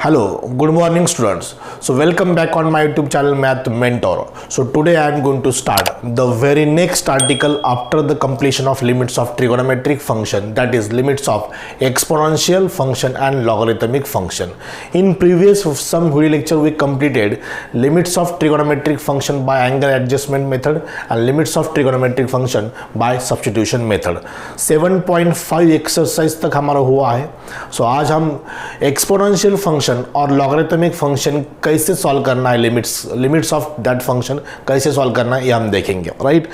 Hello, good morning students. So welcome back on my YouTube channel Math Mentor. So today I am going to start the very next article after the completion of limits of trigonometric function, that is limits of exponential function and logarithmic function. In previous some video lecture we completed limits of trigonometric function by angle adjustment method and limits of trigonometric function by substitution method. 7.5 exercise तक हमारा हुआ है. So आज हम exponential function और logarithmic function कैसे solve करना है, लिमिट्स ऑफ दैट फंक्शन कैसे सॉल्व करना है ये हम देखेंगे, right.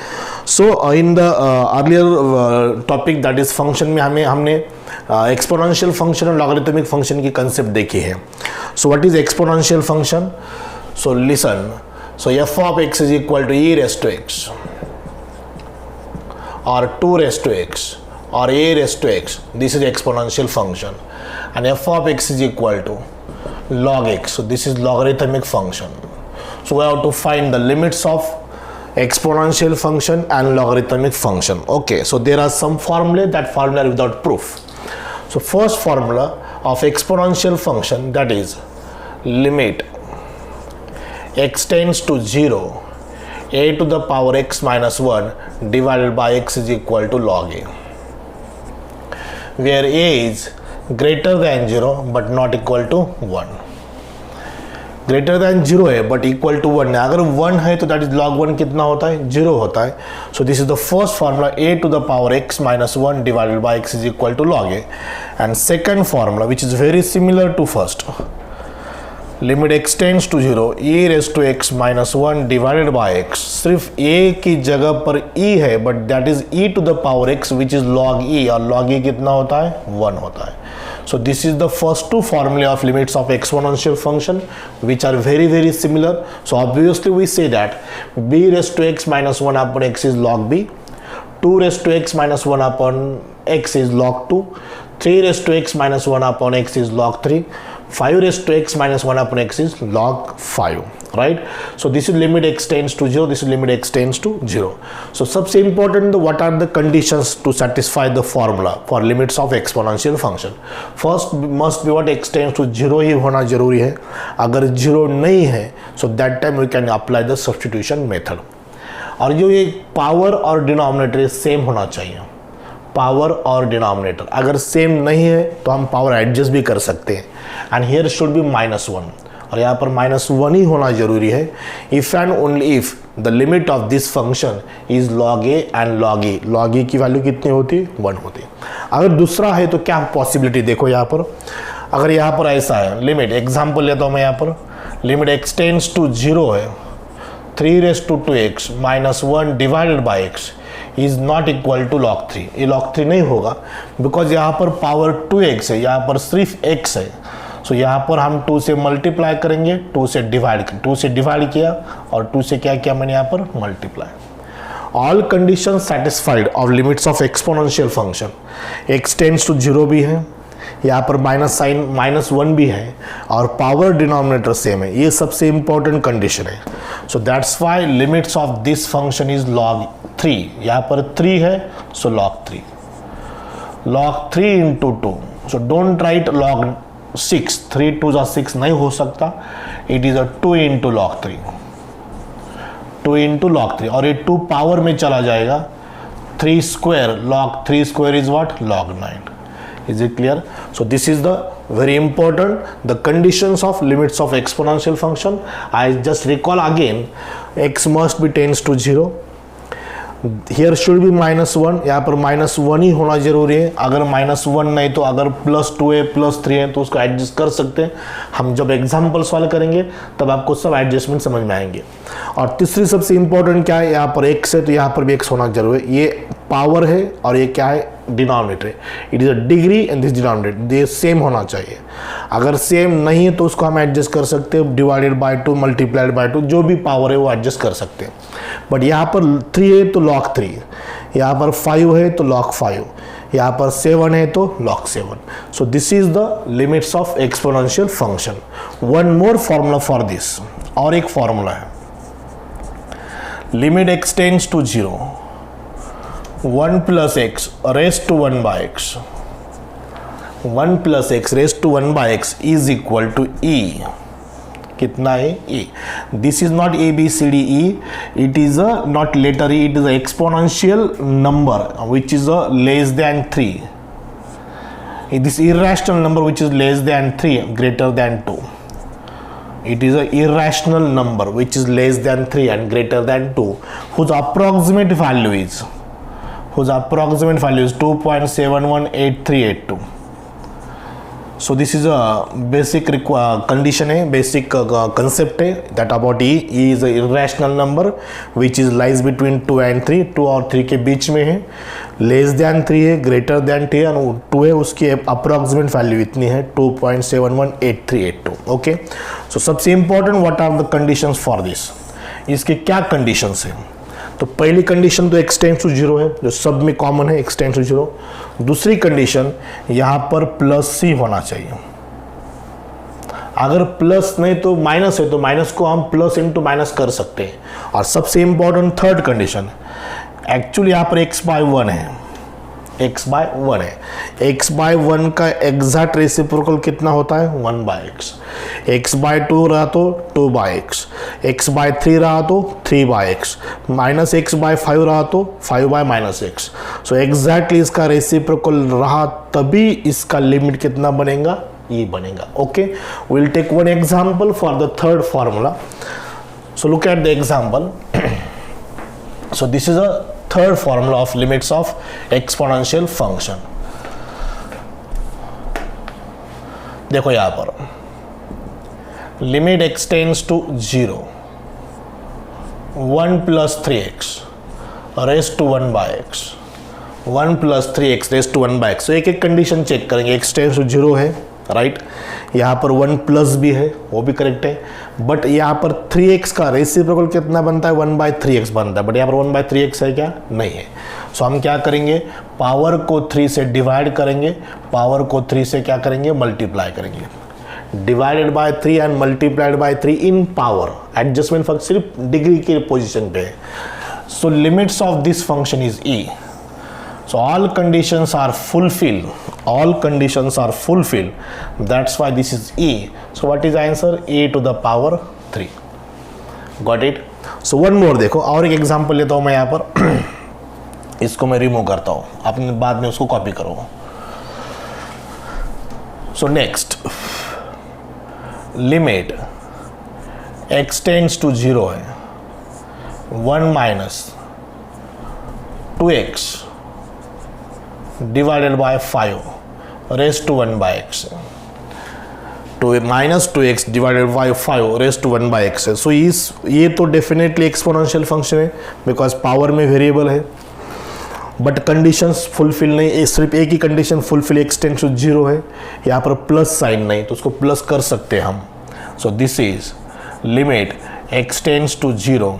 So in the earlier topic that is function में हमने एक्सपोनेंशियल फंक्शन और लॉगरिथमिक फंक्शन की कंसेप्ट देखी है. So what is exponential function? So listen. So F of X is equal to e raise to x or 2 raised to x or a raised to x. This is exponential function, and f of x is equal to log x. So this is logarithmic function. So we have to find the limits of exponential function and logarithmic function. Okay, so there are some formulae, that formula are without proof. So first formula of exponential function, that is limit x tends to 0 a to the power x minus 1 divided by x is equal to log a, where a is greater than 0 but not equal to 1. Greater than 0 है but equal to 1 है. अगर 1 है तो that is log 1 कितना होता है? 0 होता है. So this is the first formula a to the power x minus 1 divided by x is equal to log a. And second formula which is very similar to first, limit x tends to 0 e raise to x minus 1 divided by x. सिर्फ a की जगह पर e है but that is e to the power x which is log e, और log e कितना होता है? 1 होता है. So this is the first two formulae of limits of exponential function which are very similar. So obviously we say that b raised to x minus 1 upon x is log b, 2 raised to x minus 1 upon x is log 2, 3 raised to x minus 1 upon x is log 3, 5 raised to x minus 1 upon x is log 5, right? So this is limit x tends to 0, this is limit x tends to 0. So सबसे important, what are the conditions to satisfy the formula for limits of exponential function? First must be what x tends to 0 ही होना जरूरी है. अगर 0 नहीं है so that time we can apply the substitution method. और जो ये पावर और डिनोमिनेटर सेम होना चाहिए, पावर और डिनोमिनेटर अगर सेम नहीं है तो हम पावर एडजस्ट भी कर सकते हैं. एंड हियर शुड बी -1, और यहाँ पर -1 ही होना जरूरी है. If and only if the limit of this function is log a and log e. log e की वैल्यू कितनी होती है? 1 होती है. अगर दूसरा है तो क्या पॉसिबिलिटी देखो यहाँ पर. अगर यहाँ पर ऐसा है, लिमिट एग्जाम्पल लेता हूँ मैं, यहाँ पर लिमिट x टेंड्स टू 0 है, 3 raise to 2x minus 1 divided by x is not equal to log 3. ये log 3 नहीं होगा बिकॉज यहाँ पर पावर 2x है, यहाँ पर सिर्फ x है. सो यहाँ पर हम 2 से मल्टीप्लाई करेंगे, 2 से डिवाइड किया और 2 से क्या किया मैंने यहाँ पर? Multiply. All condition satisfied of limits of exponential function. x tends to 0 भी है, यहाँ पर माइनस साइन -1 भी है, और पावर डिनोमिनेटर सेम है. ये सबसे इंपॉर्टेंट कंडीशन है. So that's why limits of this function is log 3. यहाँ पर 3 है सो log 3. log 3 into 2. So don't write log 6, 3 2 6 नहीं हो सकता. It is 2 into log 3, 2 into log 3, और ये 2 पावर में चला जाएगा. 3 square, log 3 square is what? log 9. Is it clear? So this is the very important, the conditions of limits of exponential function. I just recall again, x must be tends to 0. Here should be -1. यहाँ पर -1 ही होना जरूरी है. अगर -1 नहीं तो अगर +2 है +3 है तो उसको एडजस्ट कर सकते हैं. हम जब एग्जाम्पल सॉल्व करेंगे तब आपको सब एडजस्टमेंट समझ में आएंगे. और तीसरी सबसे इंपॉर्टेंट क्या है, यहाँ पर x है तो यहाँ पर भी x होना जरूरी है. ये पावर है और ये क्या है? Denominator. It is a degree and this denominator, ये सेम होना चाहिए. अगर सेम नहीं है तो उसको हम एडजस्ट कर सकते हैं, डिवाइडेड बाय 2 मल्टीप्लाइड बाय 2, जो भी पावर है वो एडजस्ट कर सकते हैं. बट यहाँ पर 3 है तो log 3, यहाँ पर 5 है तो log 5, यहाँ पर 7 है तो log 7. So this is the limits of exponential function. One more formula for this, और एक फॉर्मूला है, limit x tends to 0 1 plus x raised to 1 by x 1 plus x raise to 1 by x is equal to e, कितना है e. This is not A B C D E, it is a not letter E, it is a exponential number which is a less than 3. दिस irrational number which is less than 3 greater than 2. It is a irrational number which is less than 3 and greater than 2 whose approximate value is 2.718382. So this is a basic condition है, basic concept है that about e is a irrational number which is lies between 2 and 3, 2 और 3 के बीच में है, less than 3 है, greater than 3 और 2 है, उसकी approximate value इतनी है 2.718382. ओके, so सबसे important what are the conditions for this, इसके क्या conditions है. तो पहली कंडीशन तो x टेंड्स टू 0 है, जो सब में कॉमन है, x टेंड्स टू 0. दूसरी कंडीशन यहाँ पर प्लस सी होना चाहिए. अगर प्लस नहीं तो माइनस है, तो माइनस को हम प्लस इंटू माइनस कर सकते हैं. और सबसे इंपॉर्टेंट थर्ड कंडीशन, एक्चुअली यहाँ पर x बाय 1 है, x बाय 1 है. x बाय 1 का एग्जैक्ट रेसिप्रोकल कितना होता है 1 बाय एक्स. x बाय 2 रहा तो 2 बाय एक्स, x बाय 3 रहा तो 3 by x, minus x by 5 रहा तो 5 by minus x. So exactly इसका रेसिप्रोकल रहा तभी इसका लिमिट कितना बनेगा, ये बनेगा. Okay, will take one example for the third formula. So look at the example. So this is a third formula of limits of exponential function. देखो यहां पर limit x tends to 0, 1 plus 3x raise to 1 by x, 1 plus 3x raise to 1 by x. तो एक एक condition check करेंगे. x tends to 0 है, right. यहाँ पर 1 प्लस भी है, वो भी करेक्ट है. बट यहाँ पर 3x का रेसिप्रोकल कितना बनता है 1 बाय 3x बनता है. बट यहाँ पर 1 बाय 3x है क्या, नहीं है. सो हम क्या करेंगे, पावर को 3 से डिवाइड करेंगे, पावर को 3 से क्या करेंगे, मल्टीप्लाई करेंगे. Divided by 3 and multiplied by 3 in power. Adjustment function सिर्फ डिग्री के पोजिशन पे है. So limits of this function is e. So all conditions are fulfilled. All conditions are fulfilled. That's why this is e. So what is the answer? E to the power 3. Got it? So one more देखो, और एक example लेता हूँ मैं यहाँ पर. इसको मैं रिमूव करता हूँ, आपने बाद में उसको कॉपी करो. So next, limit x tends to 0 है, 1 minus 2x divided by 5 raise to 1 by x. तो minus 2x divided by 5 raise to 1 by x है. सो ये तो डेफिनेटली एक्सपोनेंशियल फंक्शन है बिकॉज पावर में वेरिएबल है. बट कंडीशंस फुलफिल नहीं, सिर्फ एक ही condition fulfil, x tends to 0 है, यहाँ पर प्लस साइन नहीं, तो उसको प्लस कर सकते हैं हम. So this is limit x tends to 0.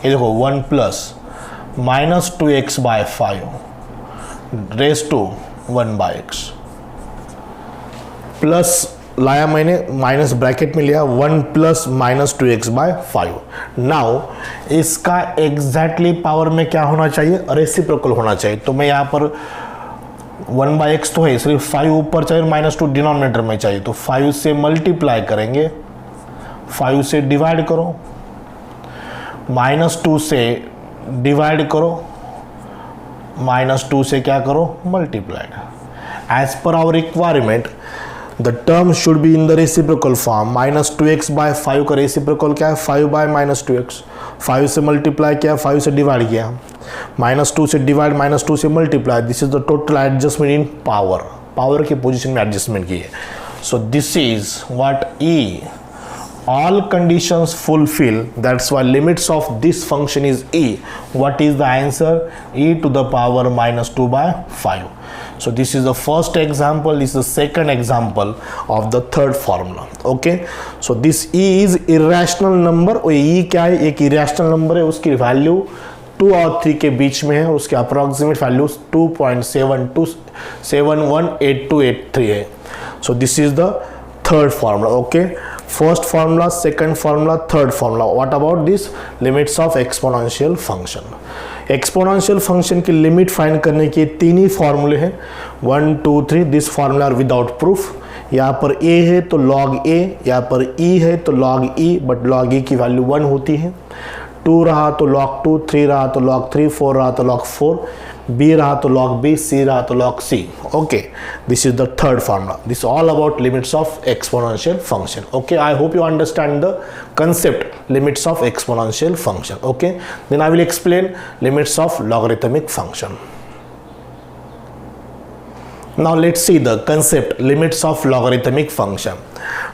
ये देखो 1 plus minus 2x by 5 raise to 1 by x. Plus लाया मैंने, माइनस ब्रैकेट में लिया, 1 plus minus 2x by 5. Now इसका एग्जैक्टली पावर में क्या होना चाहिए, रेसिप्रोकल होना चाहिए. तो मैं यहाँ पर 1 बाय एक्स तो है, सिर्फ 5 ऊपर चाहिए, माइनस 2 डिनोमिनेटर में चाहिए. तो 5 से मल्टीप्लाई करेंगे, 5 से डिवाइड करो, माइनस 2 से डिवाइड करो, माइनस 2 से क्या करो, multiplied. As per our requirement the term should be in the reciprocal form. Minus 2x by 5 का रेसिप्रोकल क्या है, 5 बाय माइनस 2x. 5 से मल्टीप्लाई किया, 5 से डिवाइड किया, माइनस 2 से डिवाइड, माइनस 2 से multiply. This is the total adjustment in power. Power की पोजिशन में एडजस्टमेंट की है. So this is what e. All conditions fulfill, that's why limits of this function is e. What is the answer? E to the power minus 2 by 5. So this is the first example, this is the second example of the third formula. Okay, so this e is irrational number. और e क्या है, एक irrational number है, उसकी value 2 और 3 के बीच में है, उसके approximate value 2.718283 है. So this is the third formula. Okay, first formula, second formula, third formula. What about this limits of exponential function. Exponential function की लिमिट फाइंड करने के तीन ही फॉर्मूले हैं, 1 2 3. This formula are without proof. यहाँ पर a है तो log a, यहाँ पर e है तो log e, but log e की वैल्यू 1 होती है. 2 रहा तो log 2, 3 रहा तो log 3, 4 रहा तो log 4, b रहा तो log b, c रहा तो log c. Okay, this is the third formula. This is all about limits of exponential function. Okay, I hope you understand the concept limits of exponential function. Okay, then I will explain limits of logarithmic function. Now let's see the concept limits of logarithmic function.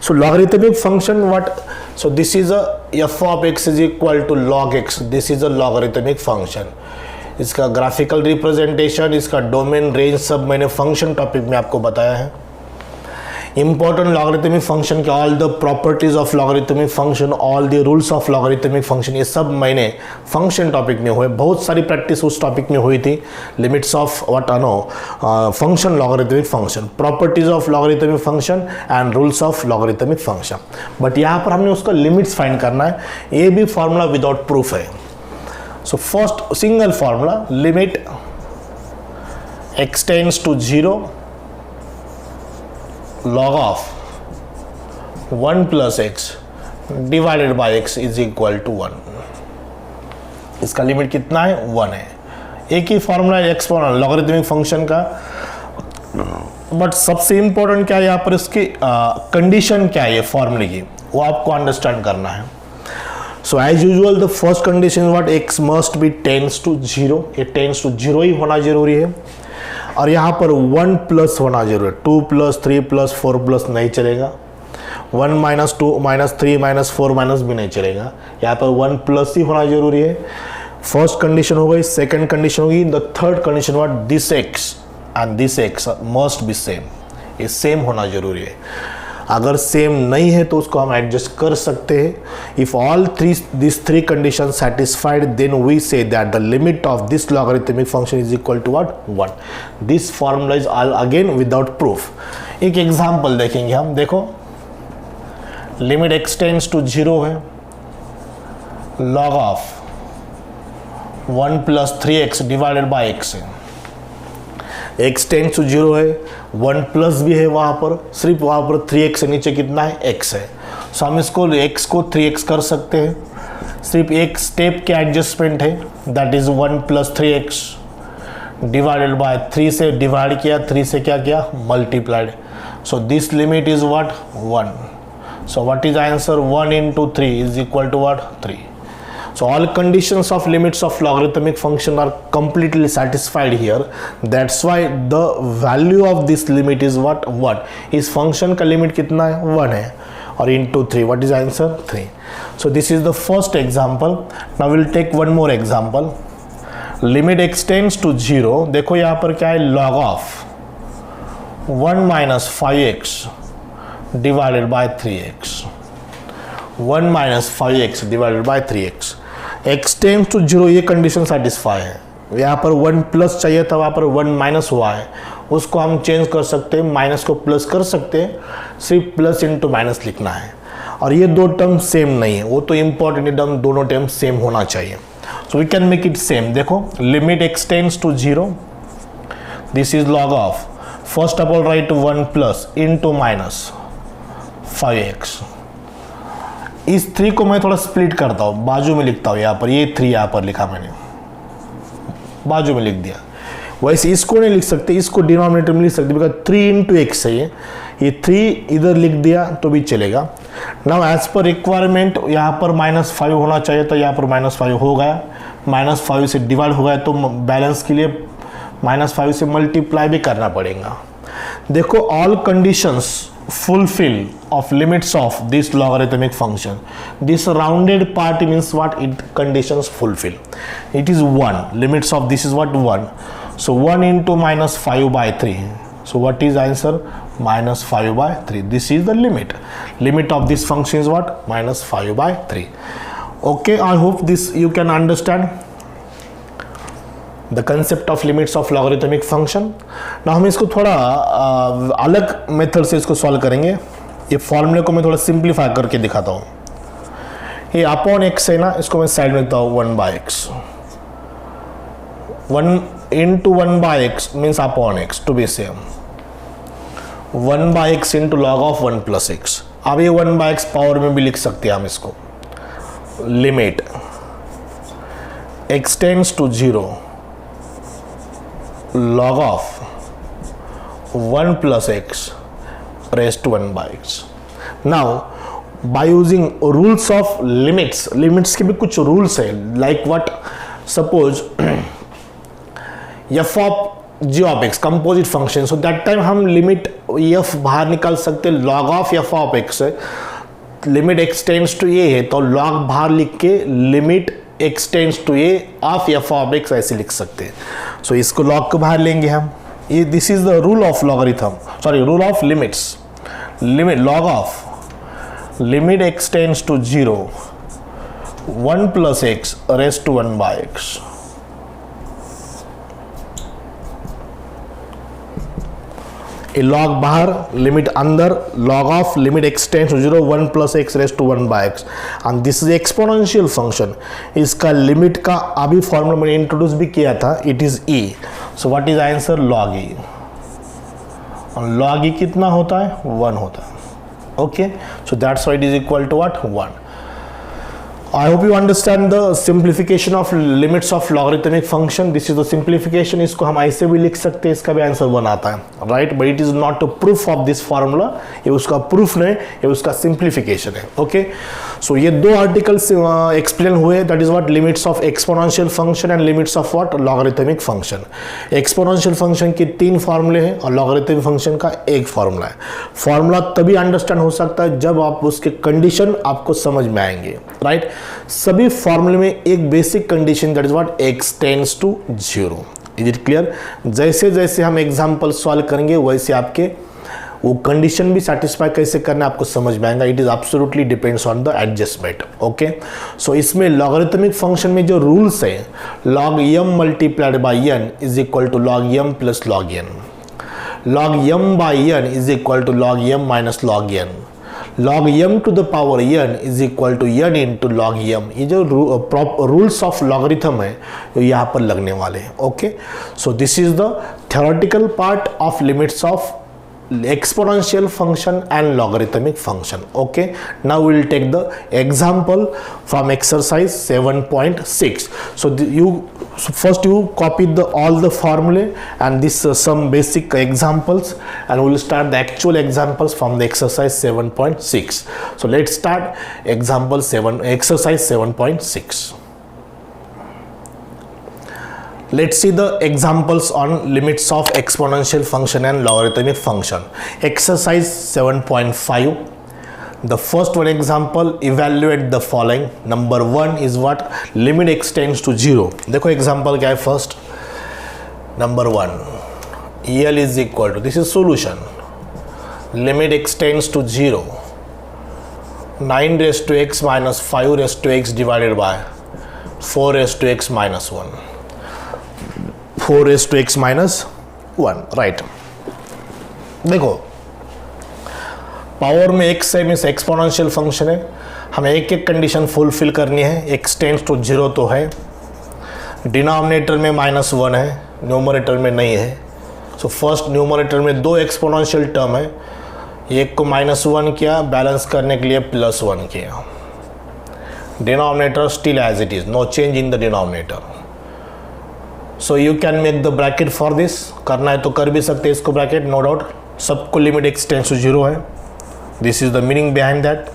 So logarithmic function, what? So this is a f of x is equal to log x. This is a logarithmic function. इसका graphical representation, इसका domain, range सब मैंने function topic में आपको बताया है. Important logarithmic function के all the properties of logarithmic function, all the rules of logarithmic function, ये सब मैंने फंक्शन टॉपिक में हुए. बहुत सारी प्रैक्टिस उस टॉपिक में हुई थी. Limits of what no function, logarithmic function, properties of logarithmic function and rules of logarithmic function. But यहाँ पर हमने उसका लिमिट्स फाइंड करना है. ये भी फॉर्मूला विदाउट प्रूफ है. So first single formula, limit x tends to 0 log of 1 plus x divided by x is equal to 1. इसका लिमिट कितना है? 1 है. एक ही फॉर्मूला है एक्सपोनेंशियल लॉगरिथमिक फंक्शन का. बट सबसे इंपॉर्टेंट क्या है यहाँ पर, इसकी कंडीशन क्या है ये फॉर्मूले की, वो आपको अंडरस्टैंड करना है. So as usual the first condition what, x must be tends to 0. ये टेंड्स टू 0 ही होना जरूरी है. और यहाँ पर 1 प्लस होना जरूरी है. 2 प्लस 3 प्लस 4 प्लस नहीं चलेगा. 1 माइनस 2 माइनस 3 माइनस 4 माइनस भी नहीं चलेगा. यहाँ पर 1 प्लस ही होना जरूरी है. फर्स्ट कंडीशन हो गई. सेकंड कंडीशन होगी the third condition what, this x and this x must B same. ये सेम होना जरूरी है. अगर सेम नहीं है तो उसको हम एडजस्ट कर सकते हैं. If all this three condition satisfied, then we say that the limit of this logarithmic function is equal to what, 1. This formula is all again without proof. एक एग्जांपल देखेंगे हम. देखो, लिमिट x टेंड्स टू 0 है, log of 1 plus 3x divided by x है. x tends to 0 है, 1 plus भी है वहाँ पर, सिर्फ वहाँ पर 3x से नीचे कितना है, x है. सो हम इसको x को 3x कर सकते हैं. सिर्फ एक स्टेप के एडजस्टमेंट है, that is 1 plus 3x divided by 3 से डिवाइड किया, 3 से क्या किया, multiplied. So this limit is what, 1. So what is answer, 1 into 3 is equal to what, 3. So all conditions of limits of logarithmic function are completely satisfied here. That's why the value of this limit is what, 1. इस function का limit कितना है, 1 है. और into 3, what is answer, 3. So this is the first example. Now we'll take one more example. Limit x tends to 0. देखो यहाँ पर क्या है, log of 1 minus 5x divided by 3x. 1 minus 5x divided by 3x. x tends to 0, ये condition satisfy है. यहाँ पर 1 plus चाहिए था, वहाँ पर 1 माइनस हुआ है. उसको हम चेंज कर सकते हैं, माइनस को प्लस कर सकते हैं. सिर्फ प्लस इंटू माइनस लिखना है. और ये दो टर्म सेम नहीं है, वो तो इंपॉर्टेंट टर्म, दोनों टर्म सेम होना चाहिए. So we can make it same. देखो, limit x tends to 0, this is log of, first of all right 1 plus into minus 5x. इस 3 को मैं थोड़ा स्प्लिट करता हूँ, बाजू में लिखता हूँ. यहाँ पर ये 3 यहाँ पर लिखा मैंने, बाजू में लिख दिया. वैसे इसको नहीं लिख सकते, इसको डिनोमिनेटर में लिख सकते, बिकॉज 3 इंटू एक्स है. ये 3 इधर लिख दिया तो भी चलेगा. नाउ एज पर रिक्वायरमेंट यहाँ पर -5 होना चाहिए, तो यहाँ पर -5 हो गया. -5 से डिवाइड हो गया, तो बैलेंस के लिए -5 से मल्टीप्लाई भी करना पड़ेगा. देखो, all conditions fulfill of limits of this logarithmic function. This rounded part means what, it conditions fulfill. It is 1. Limits of this is what, 1. So 1 into -5 by 3. So what is answer, -5 by 3. This is the limit. Limit of this function is what, -5 by 3. Okay, I hope this you can understand the concept of limits of logarithmic function. Now हम इसको थोड़ा अलग method से इसको solve करेंगे. ये फॉर्मूले को मैं थोड़ा सिंप्लीफाई करके दिखाता हूँ। ये अपॉन एक्स है ना, इसको मैं साइड में लिखता हूँ 1/x। 1 into 1/x means upon x to be same. 1/x into log of 1 plus x. अब ये 1/x पावर में भी लिख सकते हैं हम इसको। Limit x tends to 0 log of 1 plus x raised to 1/x. Now by using rules of limits के भी कुछ rules है, like what, suppose f of g of x composite function, so that time हम limit f बाहर निकाल सकते, log of f of x है, limit x tends to a है तो log बाहर लिख के limit x tends to a of f of x ऐसे लिख सकते हैं। सो इसको log को बाहर लेंगे हम, ये this is the rule of logarithm, sorry rule of limits. Limit log of limit x tends to 0 1 plus x raise to 1/x। ये log बाहर, लिमिट अंदर, log of limit x tends to 0 1 plus x raise to 1/x and this is exponential function. इसका limit का अभी formula मैंने introduce भी किया था, it is e। So what is answer? log e। log e कितना होता है? 1 होता है। Okay, so that's why it is equal to what? 1। I hope you understand the simplification of limits of logarithmic function. This is the simplification. इसको हम ऐसे भी लिख सकते हैं, इसका भी आंसर 1 आता है, right? But it is not a proof of this formula. ये उसका प्रूफ नहीं, ये उसका सिंप्लीफिकेशन है। ओके, सो ये दो आर्टिकल्स एक्सप्लेन हुए, that is what limits of exponential function and limits of what logarithmic function. Exponential function के 3 फार्मूले हैं और लॉगरिथमिक फंक्शन का एक फार्मूला है। फार्मूला तभी अंडरस्टैंड हो सकता है जब आप उसके कंडीशन आपको समझ में आएंगे, राइट? सभी फॉर्मूले में एक basic condition, that is what x tends to 0। Is it clear? जैसे जैसे हम एग्जांपल सॉल्व करेंगे वैसे आपके वो कंडीशन भी सेटिस्फाई कैसे करना आपको समझ में आएगा। इट इज absolutely depends on the adjustment. Okay, so इसमें लॉगरिथमिक फंक्शन में जो रूल्स है, log m multiplied by n is equal to log m plus log n, log m by n is equal to log m minus log n, log m to the power n is equal to n into log m। ये जो rules of logarithm है तो यहाँ पर लगने वाले हैं। Okay, so this is the theoretical part of limits of exponential function and logarithmic function. Okay, now we will take the example from exercise 7.6. so first you copy all the formulae and this some basic examples, and we will start the actual examples from the exercise 7.6. so let's start exercise 7.6. Let's see the examples on limits of exponential function and logarithmic function. Exercise 7.5. The first one example, evaluate the following. Number 1 is what? Limit x tends to 0. देखो example क्या है first. Number 1, EL is equal to, this is solution. Limit x tends to 0. 9 raised to x minus 5 raised to x divided by 4 raised to x minus 1. 4 raised to x minus 1, right? देखो power में x है means exponential function है, हमें एक एक condition fulfil करनी है। x tends to 0 तो है, डिनोमिनेटर में -1 है, न्यूमरेटर में नहीं है। सो फर्स्ट न्यूमरेटर में 2 एक्सपोनेंशियल टर्म है, एक को -1 किया, बैलेंस करने के लिए +1 किया। Denominator still as it is, no change in the denominator. So you can make the bracket for this, करना है तो कर भी सकते हैं इसको ब्रैकेट, नो डाउट। सबको लिमिट x टेंड्स टू 0 है, this is the meaning behind that,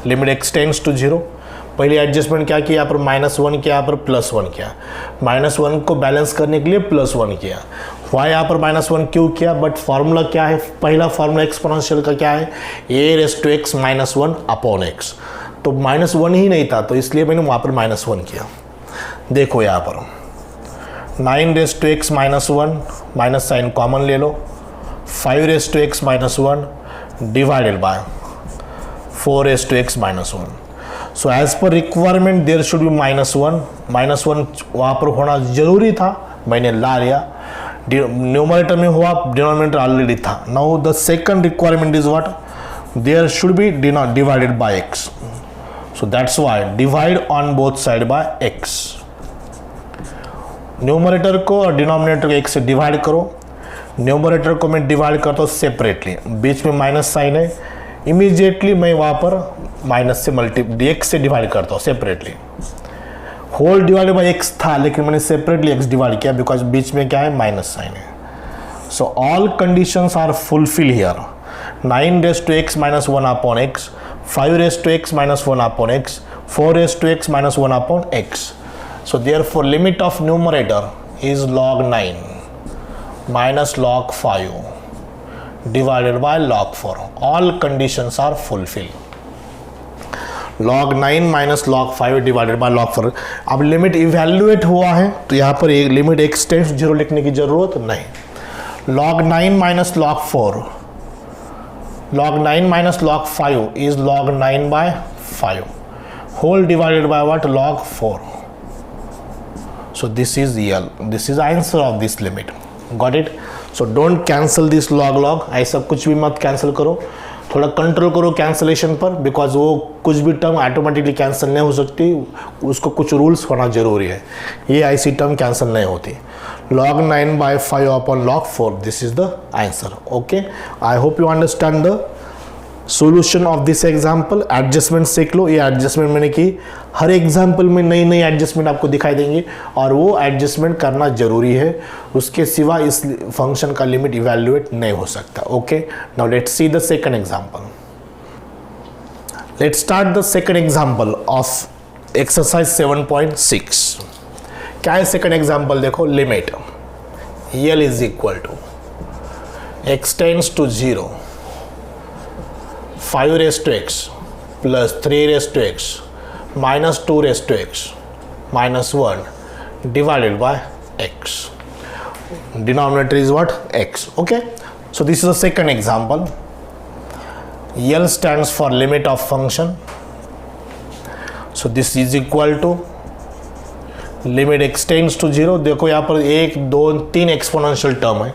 limit x tends to 0। पहले एडजस्टमेंट क्या किया, यहाँ पर -1 किया, यहाँ पर +1 किया, -1 को बैलेंस करने के लिए +1 किया। वाई यहाँ पर -1 क्यों किया? बट फार्मूला क्या है, पहला फार्मूला एक्सपोनेंशियल का क्या है, a raise to x minus 1 upon x, तो -1 ही नहीं था तो इसलिए मैंने वहाँ पर -1 किया। देखो यहाँ पर 9 raise to x minus 1, minus sign common ले लो, 5 raise to x minus 1 divided by 4 raise to x minus 1। So as per requirement there should be -1 वहाँ पर होना जरूरी था, मैंने ला लिया। न्यूमरेटर में हुआ, डिनोमिनेटर ऑलरेडी था। Now the second requirement is what, there should be divided by x. So that's why divide on both side by x. Numerator को और डिनोमिनेटर को x से डिवाइड करो. न्यूमरेटर को मैं डिवाइड करता हूँ सेपरेटली, बीच में माइनस साइन है, इमीडिएटली मैं वहाँ पर माइनस से x से डिवाइड करता हूँ separately. Whole divided by x था लेकिन मैंने सेपरेटली x डिवाइड किया बिकॉज बीच में क्या है, माइनस साइन है. So all conditions are fulfil here. 9 raised to x minus 1 upon x, 5 raised to x minus 1 upon x, 4 raised to x minus 1 upon x. So therefore limit of numerator is log 9 minus log 5 divided by log 4. All conditions are fulfilled. log 9 minus log 5 divided by log 4. अब limit evaluate हुआ है तो यहाँ पर एक limit x tends 0 लिखने की जरूरत नहीं. log 9 minus log 4, log 9 minus log 5 is log 9 by 5 whole divided by what, log 4. So this is the answer of this limit. Got it? So don't cancel this log. ऐसा कुछ भी मत cancel करो, थोड़ा कंट्रोल करो cancellation पर, because वो कुछ भी टर्म ऑटोमेटिकली कैंसिल नहीं हो सकती, उसको कुछ रूल्स होना जरूरी है. ये ऐसी टर्म कैंसिल नहीं होती. log 9 by 5 upon log 4, this is the answer. Okay, I hope you understand the solution of this example. Adjustment सीख लो. ये एडजस्टमेंट मैंने की, हर एग्जाम्पल में नई नई एडजस्टमेंट आपको दिखाई देंगे और वो एडजस्टमेंट करना जरूरी है, उसके सिवा इस फंक्शन का लिमिट इवैल्यूएट नहीं हो सकता. Okay, now let's see the second example. Let's start the second example of exercise 7.6. क्या है सेकंड एग्जाम्पल? देखो, limit L is equal to x tends to 0, 5 raised to x plus 3 raised to x minus 2 raised to x minus 1 divided by x. Denominator is what? X. Okay, so this is the second example. L stands for limit of function. So this is equal to limit x tends to 0. देखो यहाँ पर 1, 2, 3 exponential term है.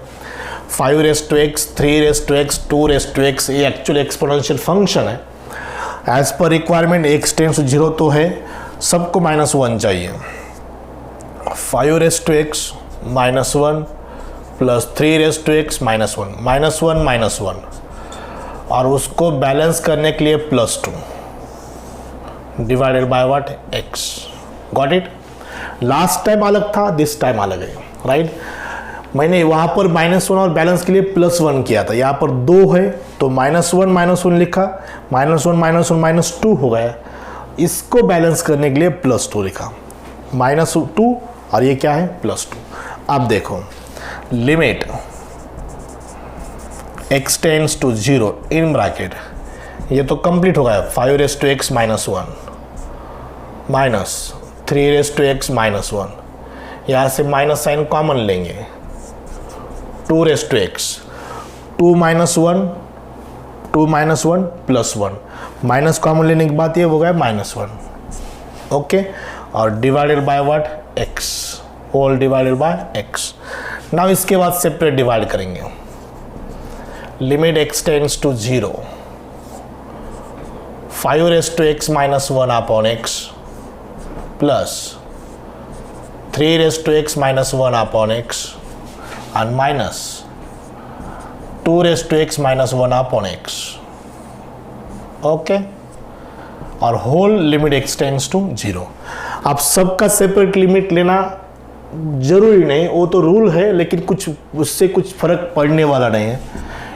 5 raised to x, 3 raised to x, 2 raised to x, ये actual exponential function है. As per requirement x tends to 0 तो है, सबको -1 चाहिए. 5 raised to x -1 plus 3 raised to x -1 -1 और उसको बैलेंस करने के लिए +2 divided by what, x. Got it? Last time अलग था, दिस टाइम अलग है, राइट? मैंने वहाँ पर -1 और बैलेंस के लिए +1 किया था. यहाँ पर 2 है तो -1 लिखा, -1 -2 हो गया. इसको बैलेंस करने के लिए +2 लिखा, -2 और ये क्या है, +2. अब देखो, limit x tends to 0 in bracket, ये तो कंप्लीट हो गया. 5 raised to x -1 minus 3 raised to x -1, यहाँ से माइनस साइन कॉमन लेंगे. 2 raised to x, 2 - 1 plus 1, minus common लेने के बाद ये हो गया -1. ओके, और divided by what, x, whole divided by x. Now इसके बाद सेपरेट डिवाइड करेंगे. Limit x tends to 0, 5 raised to x -1 upon x plus 3 raised to x -1 upon x and minus 2 raised to x -1 upon x. Okay, और whole limit x tends to 0. अब सबका separate limit लेना जरूरी नहीं, वो तो rule है, लेकिन कुछ उससे कुछ फर्क पड़ने वाला नहीं है.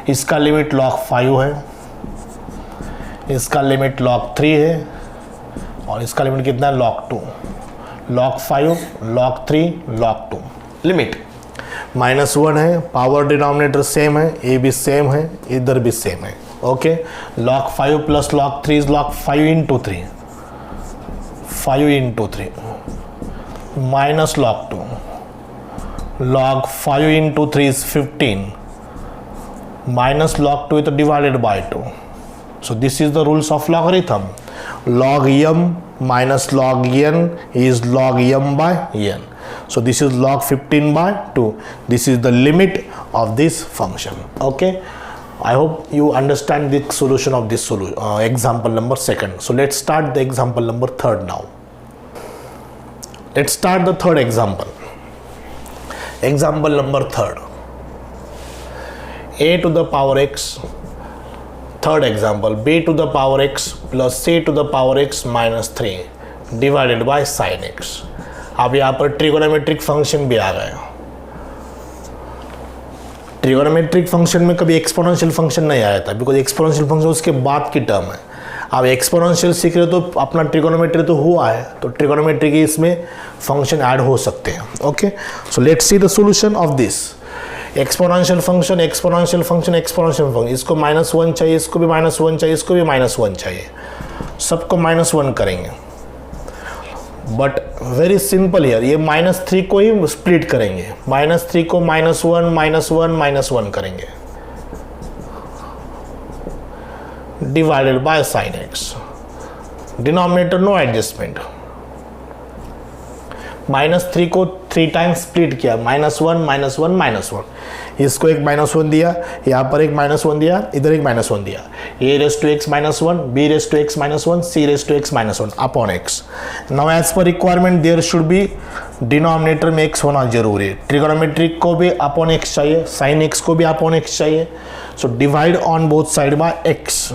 इसका लिमिट log 5 है, इसका लिमिट log 3 है और इसका लिमिट कितना है, log 2. log 5, log 3, log 2. Limit -1 है, पावर डिनोमिनेटर सेम है, ये भी सेम है, इधर भी सेम है. Okay, log 5 plus log 3 is log 5 into 3, 5 into 3 minus log 2, log 5 into 3 is 15 minus log 2 is divided by 2. So this is the rules of logarithm. Log m minus log n is log m by n. So this is log 15 by 2. This is the limit of this function. Okay, I hope you understand the solution of this example number 2. So let's start the example number 3 now. Let's start the third example. Example number 3. A to the power x, third example, b to the power x plus c to the power x minus 3 divided by sin x. अब यहाँ पर trigonometric function भी आ गया. Trigonometric function में कभी exponential function नहीं आया था, बिकॉज एक्सपोनेंशियल फंक्शन उसके बाद की टर्म है. अब एक्सपोनेंशियल सीख रहे हो तो अपना ट्रिगोनोमेट्री तो हुआ है, तो ट्रिगोनोमेट्री के इसमें फंक्शन ऐड हो सकते हैं. Okay, so let's see the solution of this. Exponential function, exponential function, exponential function, इसको -1 चाहिए, इसको भी -1 चाहिए, इसको भी -1 चाहिए, सबको -1 करेंगे. बट वेरी सिंपल हियर, ये -3 को ही स्प्लिट करेंगे. -3 को -1 -1 करेंगे divided by sine x. Denominator no adjustment. -3 को 3 टाइम्स स्प्लिट किया, -1 -1 इसको एक -1 दिया, यहाँ पर एक -1 दिया, इधर एक -1 दिया. a raised to x -1, b raised to x -1, c raised to x -1 upon x. Now as per requirement there should be denominator में x होना जरूरी है. ट्रिगोनोमेट्रिक को भी अपॉन x चाहिए, साइन x को भी अपॉन x चाहिए. So divide on both side by x.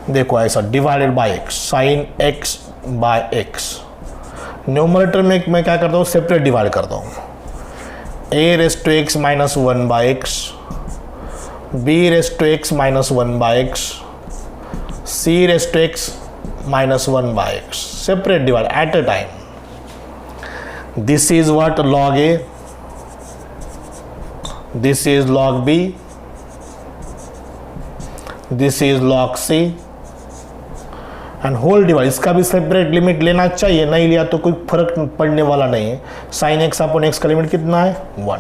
देखो ऐसा divided by x, sine x by x. Numerator में मैं क्या करता हूँ, सेपरेट डिवाइड करता हूँ. a raised to x -1 by x, b raised to x -1 by x, c raised to x -1 by x. Separate divide at a time. This is what log a, this is log b, this is log c and whole divide. इसका भी separate limit लेना चाहिए, नहीं लिया तो कोई फर्क पड़ने वाला नहीं है. साइन एक्स अपॉन एक्स का लिमिट कितना है 1.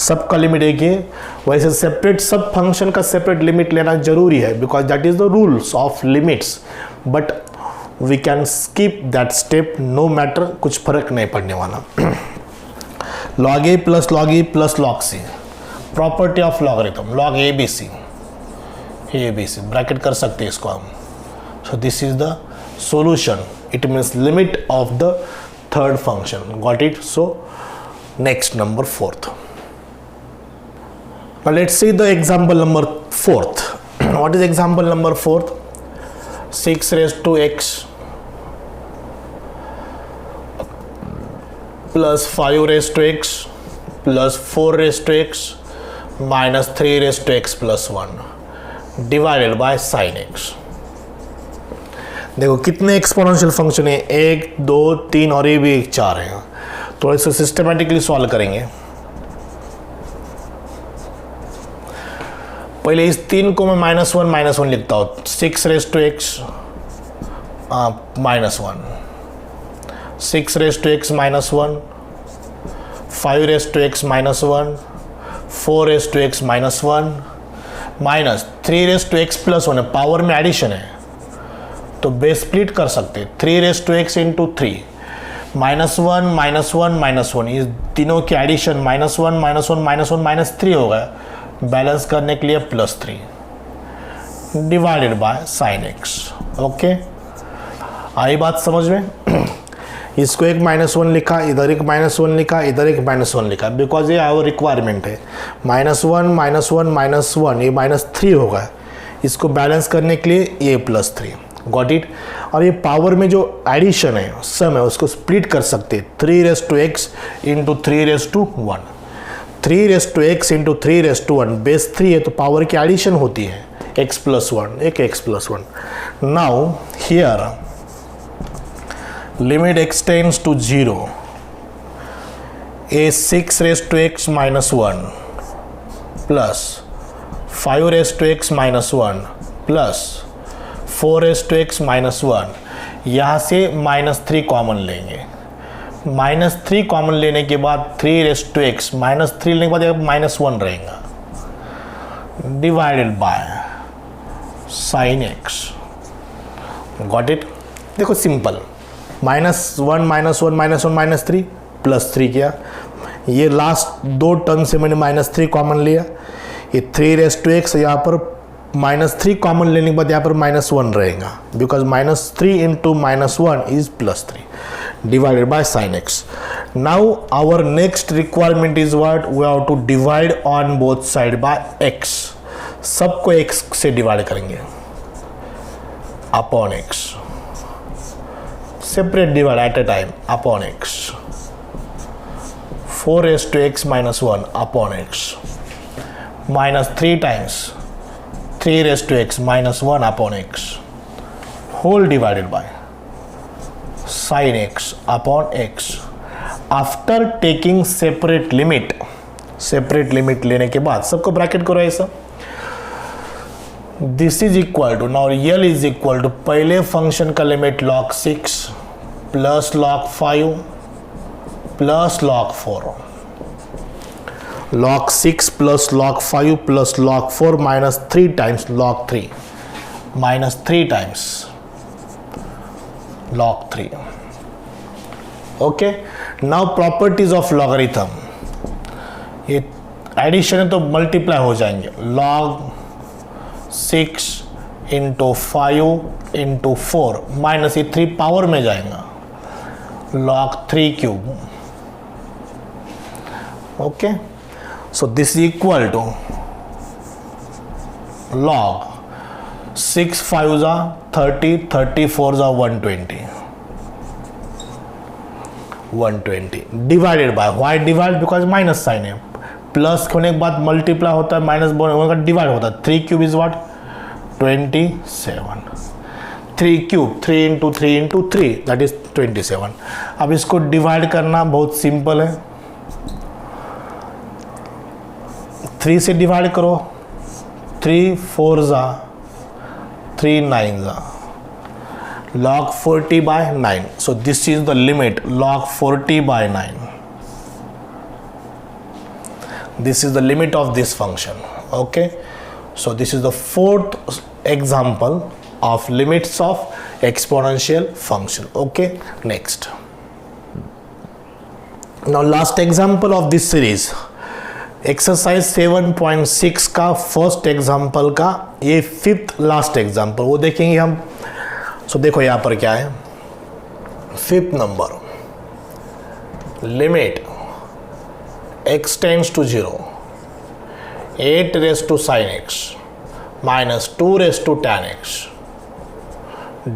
सबका लिमिट एक है. वैसे सेपरेट सब फंक्शन का सेपरेट लिमिट लेना जरूरी है, because that is the rules of limits. But we can skip that step, no matter, कुछ फर्क नहीं पड़ने वाला. Log a plus log e plus log c, property of logarithm. Log a B c, bracket कर सकते हैं इसको हम. So this is the solution. It means limit of the third function. Got it? So next number 4th. Now let's see the example number 4th. What is example number 4th? 6 raised to x plus 5 raised to x plus 4 raised to x minus 3 raised to x plus 1 divided by sin x. देखो कितने exponential function है, 1 2 3 और ये भी 4 है. तो इसे systematically solve करेंगे. पहले इस 3 को मैं -1 लिखता हूँ. 6 raised to x -1, 6 raised to x -1, 5 raised to x -1, 4 raised to x -1 minus 3 raised to x plus 1 है. पावर में एडिशन है तो बेस स्प्लिट कर सकते हैं. 3 raised to x into 3, -1 -1 -1, ये तीनों की एडिशन -1 -1 -3 हो गया. बैलेंस करने के लिए +3 divided by sine x. Okay, आई बात समझ में. इसको एक -1 लिखा, इधर एक -1 लिखा, इधर एक -1 लिखा, बिकॉज ये आवर रिक्वायरमेंट है. -1 -1 ये -3 होगा. इसको बैलेंस करने के लिए ये +3. Got it. और ये पावर में जो एडिशन है, सम है, उसको स्प्लिट कर सकते हैं. 3 raised to x into 3 raised to 1, 3 raised to x into 3 raised to 1, base 3 है तो पावर की एडिशन होती है. x plus 1, एक x plus 1. Now here limit x tends to 0. a 6 raised to x minus 1 plus 5 raised to x minus 1 plus 4 raised to x minus 1. यहाँ से -3 common लेंगे. -3 common लेने के बाद 3 raised to x, -3 लेने के बाद -1 रहेगा divided by sine x. Got it. देखो सिंपल, -1 -3 +3 किया. ये लास्ट दो टर्म से मैंने -3 कॉमन लिया. ये 3 यहाँ पर -3 कॉमन लेने के बाद यहाँ पर -1 रहेगा, because -3 into -1 is +3 divided by sin x. Now our next requirement is what? We have to divide on both side by x. सबको x से डिवाइड करेंगे upon x, separate divide at a time upon x, 4x -1 upon x, -3 times 3x -1 upon x, whole divided by sin x upon x. After taking separate limit लेने के बाद सबको bracket करो ऐसा. This is equal to, now L is equal to, पहले function का limit log 6 plus log 5 plus log 4, log 6 plus log 5 plus log 4 minus 3 times log 3 minus 3 times log 3. Okay, now properties of logarithm, ये addition है तो multiply हो जाएंगे. log 6 into 5 into 4 minus ये 3 power में जाएगा, log 3 cube. Okay, so this is equal to log 6 5s are 30, 34s are 120 divided by, why divide? because minus sign है, plus होने के बाद मल्टीप्लाई होता है, माइनस होने का डिवाइड होता है. 3 cube is what? 27. 3 cube 3 into 3 into 3 that is 27. अब इसको डिवाइड करना बहुत सिंपल है, 3 से डिवाइड करो, 3 4s are 3 9s are log 40 by 9. So this is the limit, log 40 by 9. This is the limit of this function. Okay, so this is the 4th example of limits of exponential function. Okay, next. Now last example of this series, exercise 7.6 का first example का ये 5th last example वो देखेंगे हम. सो देखो यहाँ पर क्या है, 5th number, limit x tends to 0 8 raised to sin x minus 2 raised to tan x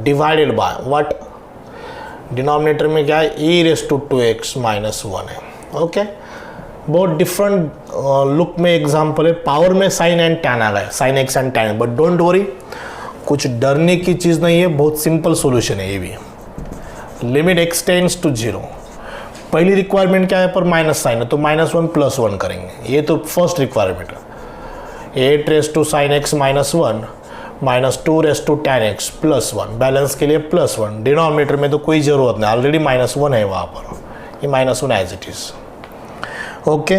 divided by what? Denominator में क्या है? e raised to 2x minus 1 है. ओके, बहुत डिफरेंट लुक में एग्जाम्पल है. पावर में साइन एंड टैन आ गया, sine x and tan, but don't worry, कुछ डरने की चीज़ नहीं है, बहुत सिंपल सॉल्यूशन है ये भी. लिमिट एक्स टेंड्स टू 0, पहली रिक्वायरमेंट क्या है पर माइनस साइन है तो -1 + 1 करेंगे, ये तो फर्स्ट रिक्वायरमेंट है. 8 raised to sin x minus 1 minus 2 raised to tan x plus 1, balance के लिए +1. डिनोमिनेटर में तो कोई ज़रूरत नहीं, ऑलरेडी -1 है वहाँ पर, ये -1 as it is. Okay,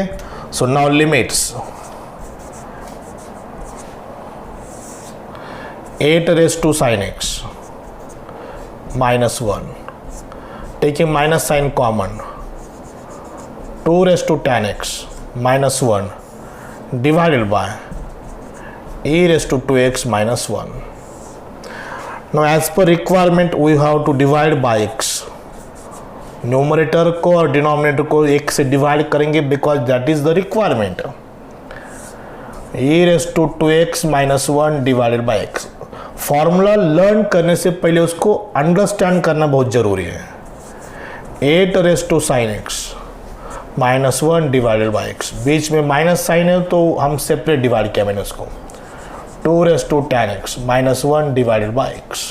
so now limits 8 raised to sin x minus 1, taking minus sign common, 2 raised to tan x minus 1 divided by e raised to 2x minus 1. Now as per requirement we have to divide by x. Numerator को और denominator को 1 से divide करेंगे because that is the requirement. e raised to 2x minus 1 divided by x. Formula learn करने से पहले उसको understand करना बहुत जरूरी है. 8 raised to sin x minus 1 divided by x, बीच में माइनस साइन है तो हम सेपरेट डिवाइड किया मैंने उसको. 2 raised to tan x minus 1 divided by x.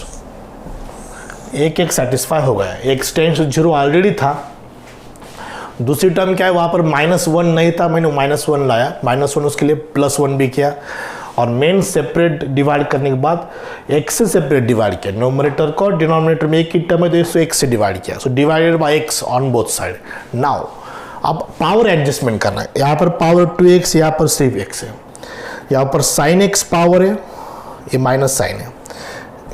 एक सेटिस्फाई हो गया, x टेंड्स टू 0 ऑलरेडी था. दूसरी टर्म क्या है, वहाँ पर -1 नहीं था, मैंने -1 लाया, -1 उसके लिए +1 भी किया, और मेन सेपरेट डिवाइड करने के बाद x से सेपरेट डिवाइड किया. न्यूमरेटर को डिनोमिनेटर में एक ही टर्म है तो इसको x से डिवाइड किया. So divided by x on both side. Now अब पावर एडजस्टमेंट करना है. यहाँ पर पावर 2x, यहाँ पर सिर्फ x है. यहाँ पर sin x पावर है, ये माइनस साइन है.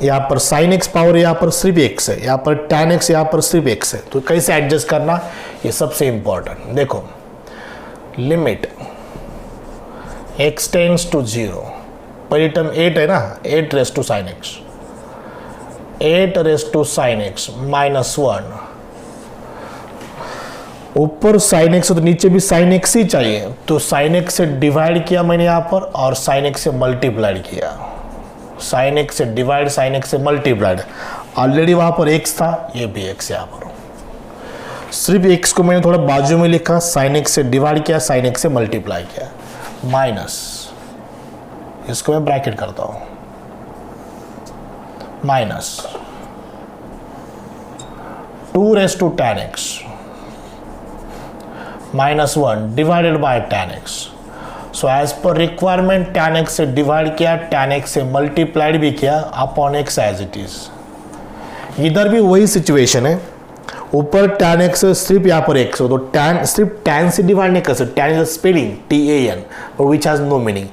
यहाँ पर sin x पावर है, यहाँ पर सिर्फ x है. यहाँ पर tan x, यहाँ पर सिर्फ x है. तो कैसे एडजस्ट करना, ये सबसे इंपॉर्टेंट. देखो लिमिट x टेंड्स टू 0, पहली टर्म 8 है ना, 8 raise to sine x, 8 raise to sine x minus 1, ऊपर साइन एक्स तो नीचे भी साइन एक्स ही चाहिए, तो साइन एक्स से डिवाइड किया मैंने यहाँ पर और साइन एक्स से मल्टीप्लाइड किया, साइन एक्स से डिवाइड, साइन एक्स से मल्टीप्लाइड, ऑलरेडी वहाँ पर x था, ये भी x यहाँ पर, सिर्फ x को मैंने थोड़ा बाजू में लिखा, साइन एक्स से डिवाइड किया, साइन एक्स से मल्टीप्लाई किया, माइनस, इसको मैं ब्रैकेट करता हूँ, minus 2 raise to tan x minus 1 divided by tan x, so as per requirement tan x से डिवाइड किया, tan x से मल्टीप्लाइड भी किया upon x as it is. इधर भी वही सिचुएशन है, ऊपर tan x है, सिर्फ यहाँ पर x हो तो tan, सिर्फ tan से डिवाइड नहीं कर सकते, tan is spelling TAN which has no meaning,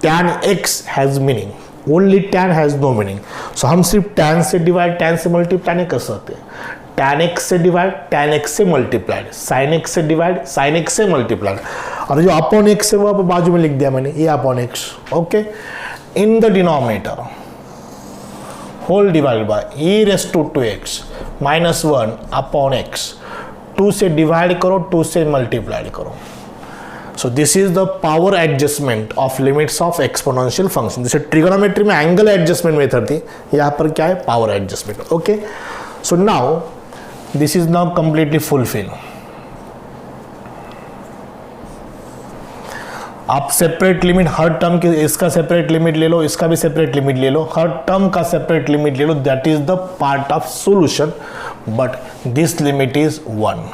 tan x has meaning, only tan has no meaning, so हम सिर्फ tan से डिवाइड, tan से मल्टीप्लाई नहीं कर सकते, tan x से डिवाइड, tan x से मल्टीप्लाइड, sin x से डिवाइड, sin x से मल्टीप्लाइड, और जो अपॉन x है वो आप बाजू में लिख दिया मैंने, ये upon x, okay. In the denominator whole divide by e raise to 2x minus 1 upon x, 2 से डिवाइड करो, 2 से मल्टीप्लाइड करो, so this is the power adjustment of limits of exponential function. जैसे ट्रिगोनोमेट्री में एंगल एडजस्टमेंट मेथड थी, यहाँ पर क्या है, power adjustment, okay. So now this is now completely fulfilled। आप सेपरेट लिमिट हर टर्म की, इसका सेपरेट लिमिट ले लो, इसका भी सेपरेट लिमिट ले लो, हर टर्म का सेपरेट लिमिट ले लो, that is the part of solution, but this limit is 1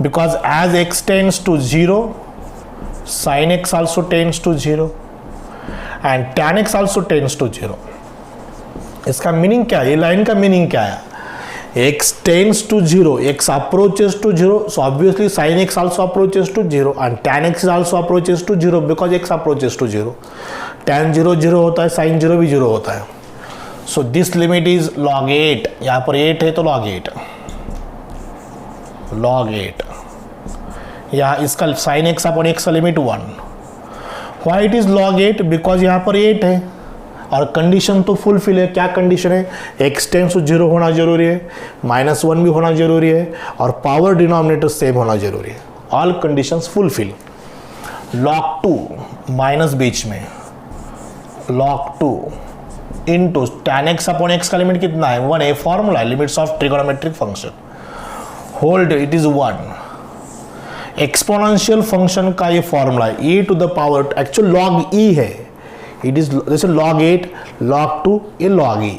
because as x tends to 0 sin x also tends to 0 and tan x also tends to 0। इसका meaning क्या है, ये लाइन का meaning क्या है, x tends to 0, x approaches to 0, so obviously sin x also approaches to 0 and tan x also approaches to 0 because x approaches to 0, tan 0 0 होता है, sin 0 भी 0 होता है, so this limit is log 8, यहाँ पर 8 है तो log 8, log 8, यहाँ इसका sin x अपॉन x का limit 1, why it is log 8, because यहाँ पर 8 है और कंडीशन तो फुलफिल है, क्या कंडीशन है, x टेंड्स टू 0 होना जरूरी है, -1 भी होना जरूरी है और पावर डिनोमिनेटर सेम होना जरूरी है, all conditions fulfil. log 2 minus बीच में, log 2 into tan x upon x का लिमिट कितना है, 1 है, फॉर्मूला है limits of trigonometric function, hold it is 1, exponential function का ये फॉर्मूला है, e to the power, actual log e है, इट इज जैसे log 8 log 2 ये log e,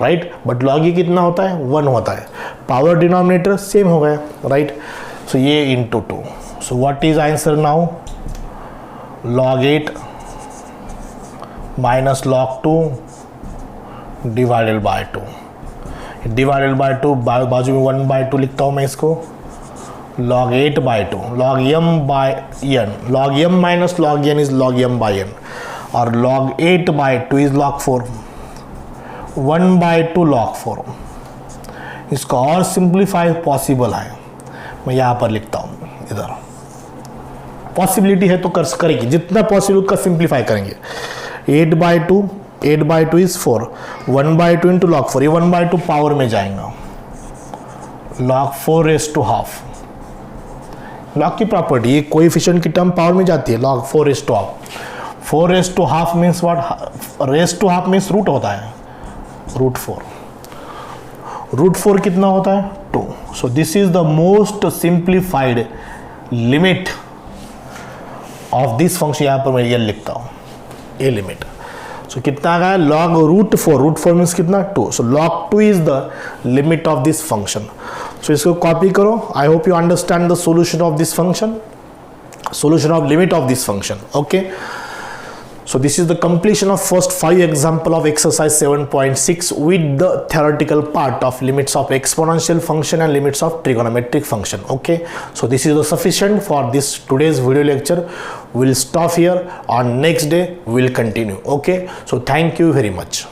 right, but log e कितना होता है, 1 होता है, पावर डिनोमिनेटर सेम हो गया, राइट, सो ये into 2, so what is answer now, log 8 minus log 2 divided by 2, divided by 2 बाजू में 1/2 लिखता हूँ मैं इसको, log 8/2, log m by n, log m minus log n is log m by n, और log 8/2 इज log 4, 1/2 log 4। इसका और simplify possible है, मैं यहाँ पर लिखता हूँ, इधर पॉसिबिलिटी है तो करेंगे, जितना पॉसिबल उतना सिंप्लीफाई करेंगे, 8/2 इज 4, 1/2 इंटू log 4, ये 1/2 पावर में जाएगा, log 4 raise to half, log की प्रॉपर्टी, ये कोएफिशिएंट की टर्म पावर में जाती है, log 4 raise to half, 4 raise to half means what, raise to half means root होता है, √4, √4 कितना होता है, 2, so this is the most simplified limit of this function, यहाँ पर मैं ये लिखता हूँ, ये लिमिट, सो कितना का है, log √4 मीन्स कितना, 2, so log 2 is the limit of this function, so इसको कॉपी करो, I hope you understand the solution of this function, solution of limit of this function, okay। So this is the completion of first 5 example of exercise 7.6 with the theoretical part of limits of exponential function and limits of trigonometric function, okay। So this is the sufficient for this today's video lecture, we'll stop here, on next day we'll continue, okay। So thank you very much।